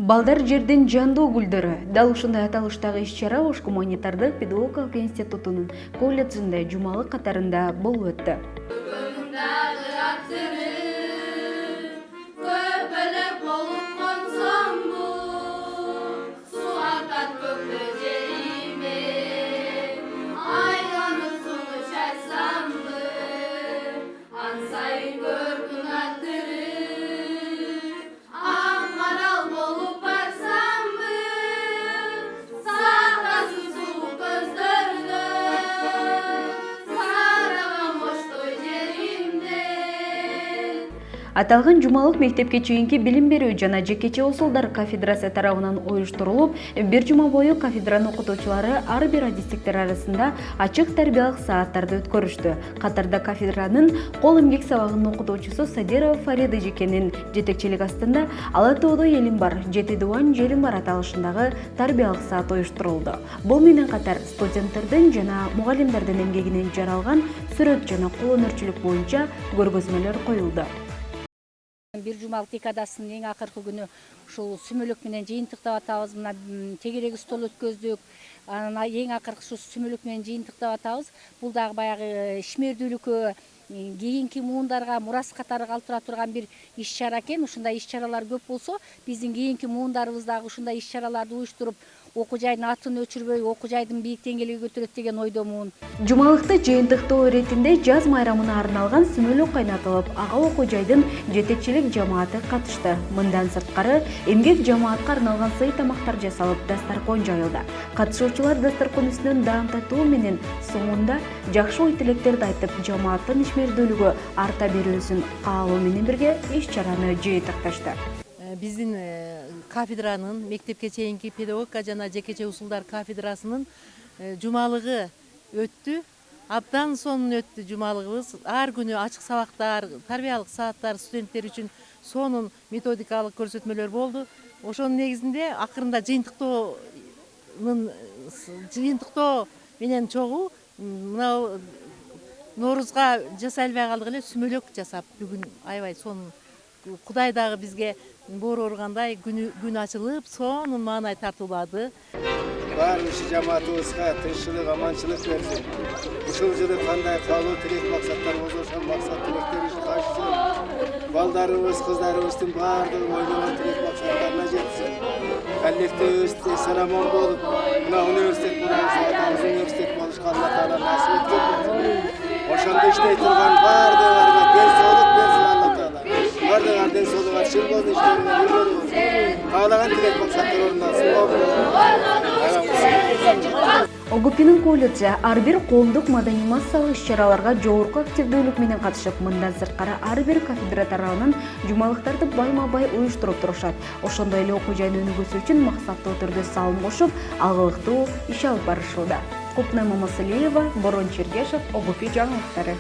Балдар жердин жандуу гүлдөрү. Дал ушундай аталыштагы иш-чара Ош гуманитардык педагогикалык институтунун колледжинде жумалык катарында болуп өттү. Аталган жумалык мектепке чейинки билим берүү жана жекече усулдар кафедрасы тарабынан уюштурулуп, бир жума бою кафедранын окутуучулары ар бир адистиктер арасында ачык тарбиялык сааттарды өткөрүштү. Катарда кафедранын кол эмгек сабагынын окутуучусу Садирова Фарида Жекенин жетекчилиги астында Ала тоодо элим бар, жети дубан жерим бар аталышындагы тарбиялык саат уюштурулду. Бул менен катар студенттердин жана мугалимдердин эмгегинен жаралган сүрөт жана кол өнөрчүлүк боюнча көргөзмөлөр коюлду. Бир жумалык декадасынын эң акыркы күнү ушул сүмөлөк менен жыйынтыктап атабыз. Мына тегерек стол өткөздүк. Анан эң акыркы ушу сүмөлөк менен жыйынтыктап атабыз. Бул дагы баягы ишмердүүлүккө, кийинки муундарга мурас катары калтыра турган бир иш-чара экен. Ушундай иш-чаралар көп болсо, биздин кийинки муундарыбыз дагы ушундай иш-чараларды уюштуруп, окуу жайдын атын өчүрбөй, окуу жайдын бийик деңгээлиге көтөрөт деген ойдомун. Жумалыкты жыйынтыктоо иретинде жаз майрамына арналган сүмөлөк кайнатылып, ага окуу жайдын жетекчилик жамааты катышты. Мындан сырткары эмгек жамаатка арналган сый тамактар жасалып, дастаркон жайылды. Катышуучулар дастаркон үстүнөн даам татуу менен соңунда жакшы ой тилектерди айтып, жамааттын ишмердүүлүгү арта берилүүсүн каалоо менен бирге иш-чараны жыйынтыкташты. Биздин кафедранын мектепке чейинки педагогика жана жекече усулдар кафедрасынын жумалыгы өттү. Абдан сонун өттү жумалыгыбыз. Ар күнү ачык сабактар, тарбиялык сааттар студенттер үчүн сонун методикалык көрсөтмөлөр болду. Ошонун негизинде акырында жыйынтыктоо менен чогуу мына Ноорузга жасай албай калдык эле, сүмөлөк жасап бүгүн аябай сонун. Кудай дагы бизге боору ургандай күн ачылып, сонун маанай тартуулады. Баарыбыз жамаатыбызга тынччылык, аманчылык берсин. Ушул жылы кандай каалоо тилек максаттар болсо, ошол максат тилектер ишин ашсын. Балдарыбыз, кыздарыбыздын баардыгы ойлогон тилек максаттарына жетсин. Коллективибиз эсен аман болуп, мына университет атабыздын университет болушка Алла Таала насип эткен. Ошондо иштей турган баардыгыларга ден соолук берсин Алла Таала. Баардыгы ден соолугу чын болсун, иштерине үлгүлүү болсун. Каалаган тилек максаттар орундалсын. ОГПнын колледжи ар бир коомдук маданий массалык иш-чараларга жогорку активдүүлүк менен катышып, мындан сырткары ар бир кафедра тарабынан жумалыктарды байма-бай уюштуруп турушат. Ошондой эле окуу жайын өнүгүүсү үчүн максаттуу түрдө салым кошуп, алгылыктуу иш алып барышууда. Купна Мамасалиева, Борон Чергешев, ОГП жаңылыктары.